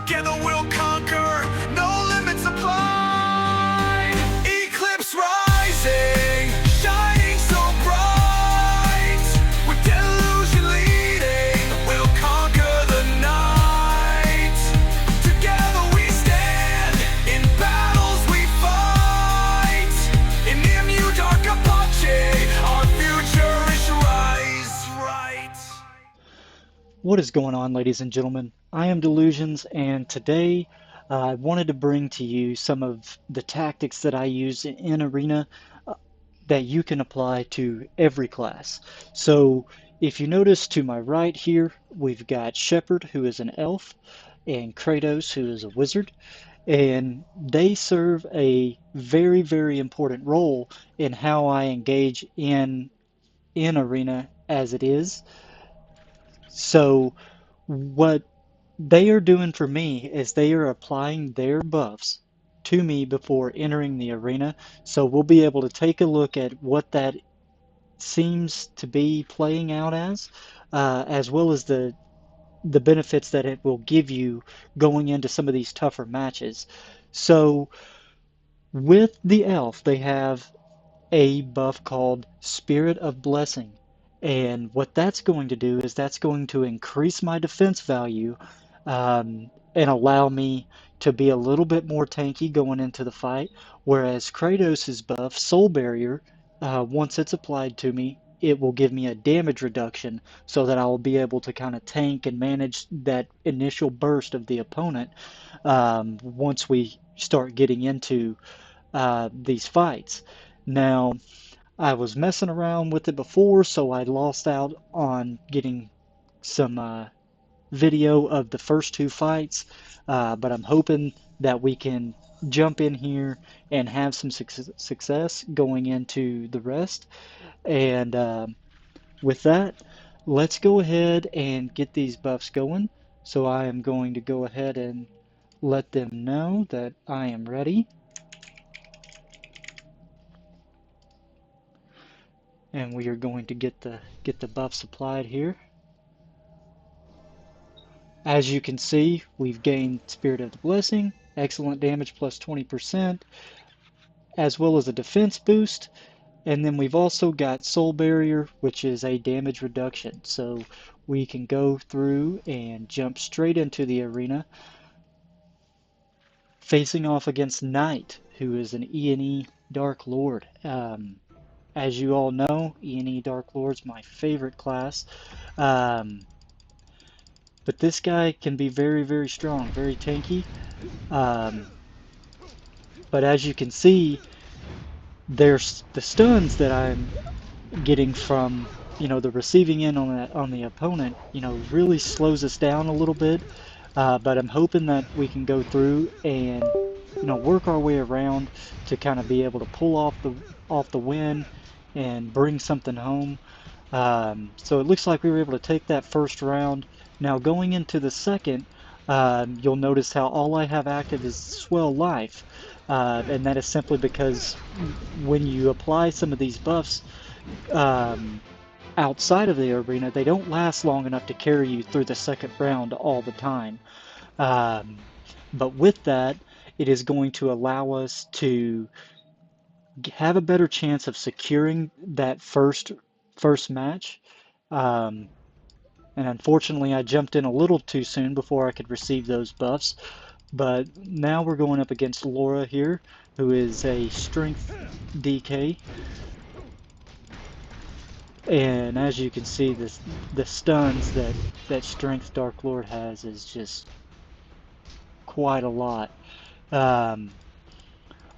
Together we'll conquer, no limits apply. Eclipse rising, shining so bright. With delusion leading, we'll conquer the night. Together we stand, in battles we fight. In the dark Epoch, our future is right. What is going on, ladies and gentlemen? I am Delusions, and today I wanted to bring to you some of the tactics that I use in Arena that you can apply to every class. So if you notice to my right here, we've got Shepherd, who is an elf, and Kratos, who is a wizard, and they serve a very, very important role in how I engage in Arena as it is. So what they are doing for me is they are applying their buffs to me before entering the arena. So we'll be able to take a look at what that seems to be playing out as well as the benefits that it will give you going into some of these tougher matches. So with the elf, they have a buff called Spirit of Blessing. And what that's going to do is that's going to increase my defense value and allow me to be a little bit more tanky going into the fight. Whereas Kratos' buff, Soul Barrier, once it's applied to me, it will give me a damage reduction so that I will be able to kind of tank and manage that initial burst of the opponent once we start getting into these fights. Now, I was messing around with it before, so I lost out on getting some video of the first two fights, but I'm hoping that we can jump in here and have some success going into the rest. And with that, let's go ahead and get these buffs going. So I am going to go ahead and let them know that I am ready. And we are going to get the buffs applied here. As you can see, we've gained Spirit of the Blessing, excellent damage plus 20%, as well as a defense boost. And then we've also got Soul Barrier, which is a damage reduction. So we can go through and jump straight into the arena, facing off against Knight, who is an E&E Dark Lord. As you all know, E&E Dark Lord's my favorite class. But this guy can be very, very strong, very tanky. But as you can see, there's the stuns that I'm getting from, the receiving end on the opponent, really slows us down a little bit. But I'm hoping that we can go through and, work our way around to kind of be able to pull off the win and bring something home. So it looks like we were able to take that first round. Now going into the second, you'll notice how all I have active is Swell Life, and that is simply because when you apply some of these buffs outside of the arena, they don't last long enough to carry you through the second round all the time. But with that, it is going to allow us to have a better chance of securing that first match. And unfortunately, I jumped in a little too soon before I could receive those buffs. But now we're going up against Laura here, who is a strength DK. And as you can see, the stuns that Strength Dark Lord has is just quite a lot. But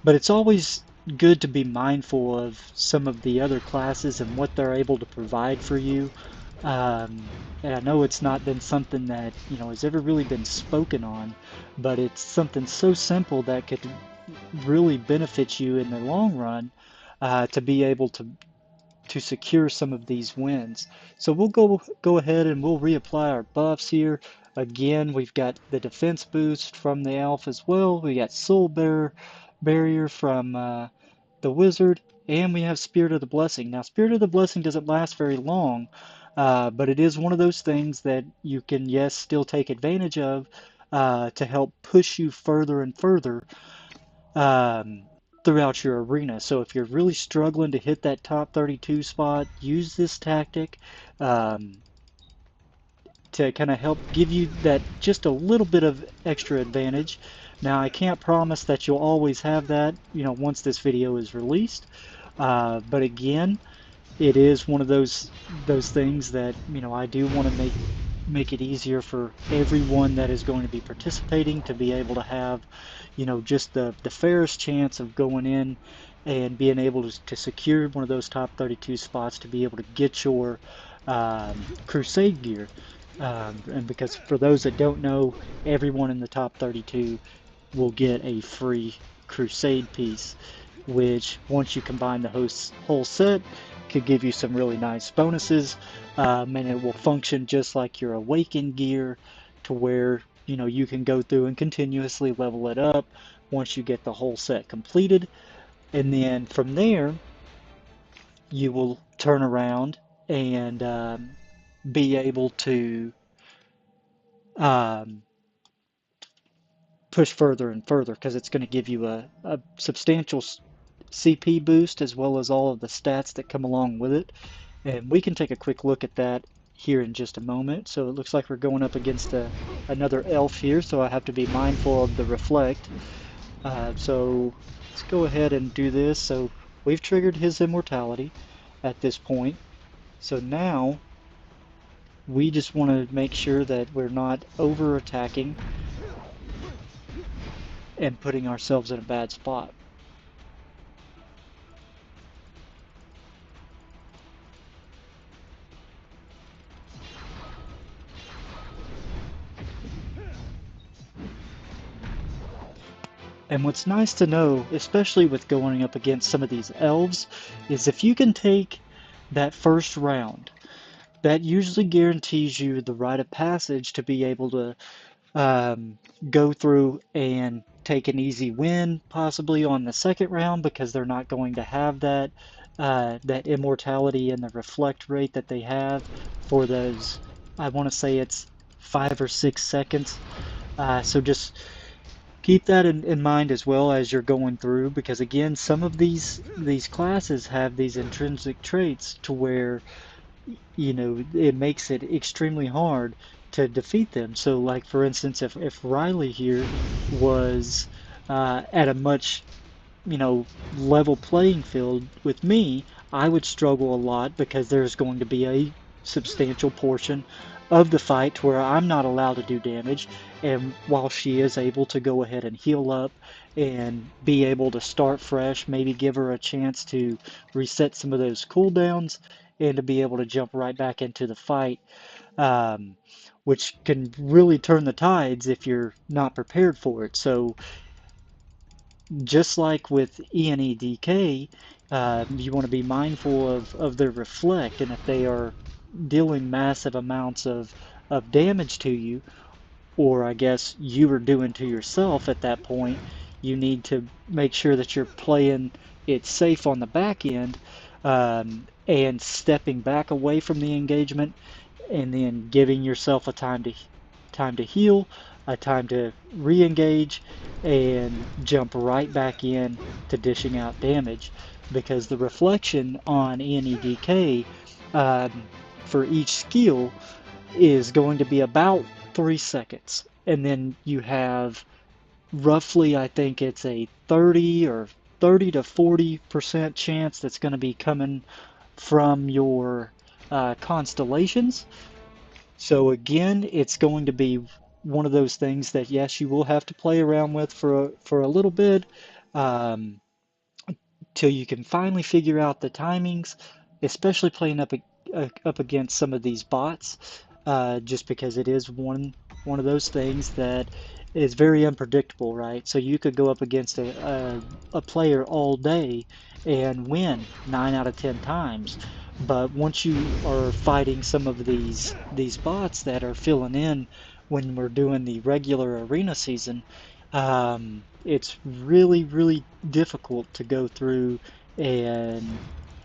it's always good to be mindful of some of the other classes and what they're able to provide for you. And I know it's not been something that has ever really been spoken on, but it's something so simple that could really benefit you in the long run to be able to secure some of these wins. So we'll go ahead and we'll reapply our buffs here. Again, we've got the defense boost from the elf as well. We got Soul Barrier from the wizard, and we have Spirit of the Blessing. Now, Spirit of the Blessing doesn't last very long, but it is one of those things that you can, yes, still take advantage of to help push you further and further um, throughout your arena. So if you're really struggling to hit that top 32 spot, use this tactic um, to kind of help give you that just a little bit of extra advantage. Now, I can't promise that you'll always have that, once this video is released. But again, it is one of those things that I do want to make it easier for everyone that is going to be participating to be able to have just the fairest chance of going in and being able to secure one of those top 32 spots to be able to get your crusade gear. And because for those that don't know, everyone in the top 32 will get a free crusade piece, which once you combine the whole set could give you some really nice bonuses, and it will function just like your awakened gear, to where you can go through and continuously level it up once you get the whole set completed. And then from there you will turn around and be able to um, push further and further, because it's going to give you a substantial CP boost as well as all of the stats that come along with it. And we can take a quick look at that here in just a moment. So it looks like we're going up against another elf here, so I have to be mindful of the reflect. So let's go ahead and do this. So we've triggered his immortality at this point. So now we just want to make sure that we're not over attacking and putting ourselves in a bad spot. And what's nice to know, especially with going up against some of these elves, is if you can take that first round, that usually guarantees you the rite of passage to be able to go through and take an easy win, possibly on the second round, because they're not going to have that immortality and the reflect rate that they have for those. I want to say it's 5 or 6 seconds. So just keep that in mind as well as you're going through, because again, some of these classes have these intrinsic traits to where it makes it extremely hard to defeat them. So like for instance, if Riley here was at a much level playing field with me, I would struggle a lot, because there's going to be a substantial portion of the fight where I'm not allowed to do damage, and while she is able to go ahead and heal up and be able to start fresh, maybe give her a chance to reset some of those cooldowns and to be able to jump right back into the fight, um, which can really turn the tides if you're not prepared for it. So just like with ENEDK, you want to be mindful of their reflect, and if they are dealing massive amounts of damage to you, or I guess you are doing to yourself at that point, you need to make sure that you're playing it safe on the back end, and stepping back away from the engagement, and then giving yourself a time to heal, a time to re-engage, and jump right back in to dishing out damage, because the reflection on ENEDK for each skill is going to be about 3 seconds, and then you have roughly, I think it's a 30 to 40% chance that's going to be coming from your constellations. So again, it's going to be one of those things that yes, you will have to play around with for a little bit, um, till you can finally figure out the timings, especially playing up against some of these bots, just because it is one of those things that is very unpredictable, right? So you could go up against a player all day and win 9 out of 10 times. But once you are fighting some of these bots that are filling in when we're doing the regular arena season, it's really, really difficult to go through and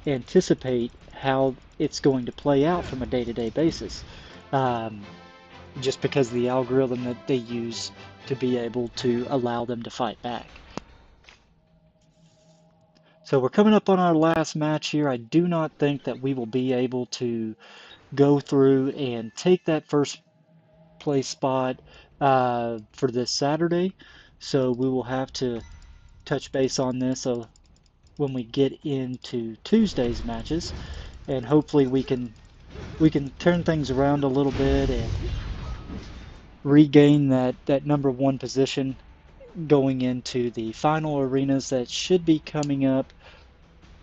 anticipate how it's going to play out from a day-to-day basis. Um, just because of the algorithm that they use to be able to allow them to fight back. So we're coming up on our last match here. I do not think that we will be able to go through and take that first place spot for this Saturday. So we will have to touch base on this when we get into Tuesday's matches, and hopefully we can turn things around a little bit and regain that #1 position going into the final arenas that should be coming up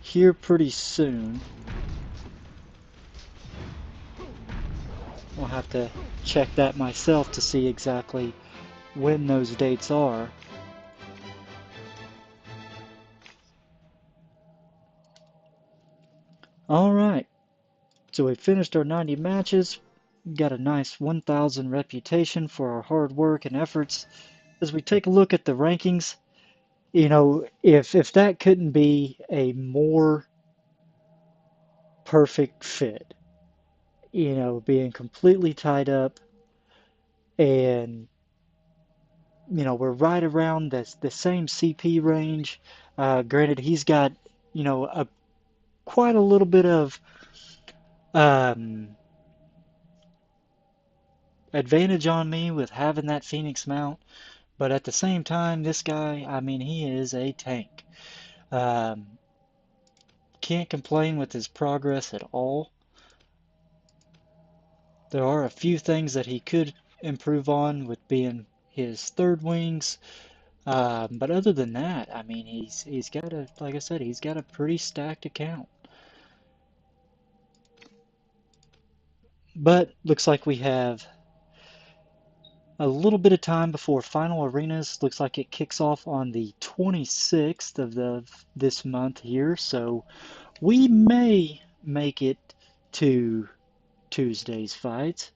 here pretty soon. I'll have to check that myself to see exactly when those dates are. Alright, so we finished our 90 matches, got a nice 1,000 reputation for our hard work and efforts. As we take a look at the rankings, you know, if that couldn't be a more perfect fit, you know, being completely tied up, and you know, we're right around the same CP range. Granted, he's got, you know, quite a little bit of advantage on me with having that Phoenix mount, but at the same time, this guy, I mean, he is a tank. Can't complain with his progress at all. There are a few things that he could improve on with being his third wings, but other than that, I mean, he's got a, like I said, he's got a pretty stacked account. But looks like we have a little bit of time before final arenas. Looks like it kicks off on the 26th of this month here, so we may make it to Tuesday's fights,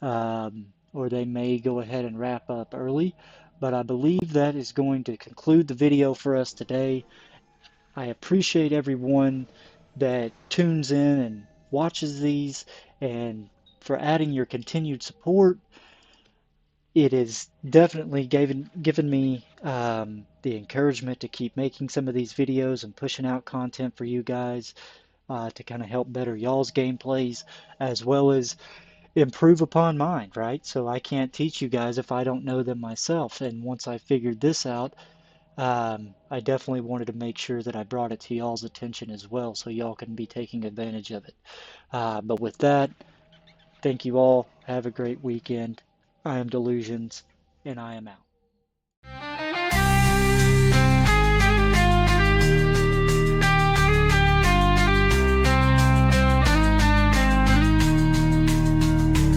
or they may go ahead and wrap up early, but I believe that is going to conclude the video for us today. I appreciate everyone that tunes in and watches these, and for adding your continued support. It has definitely given me the encouragement to keep making some of these videos and pushing out content for you guys to kind of help better y'all's gameplays, as well as improve upon mine, right? So I can't teach you guys if I don't know them myself. And once I figured this out, I definitely wanted to make sure that I brought it to y'all's attention as well, so y'all can be taking advantage of it. But with that, thank you all. Have a great weekend. I am Delusions, and I am out.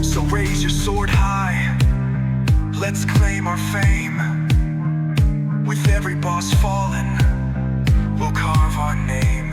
So raise your sword high, let's claim our fame. With every boss fallen, we'll carve our name.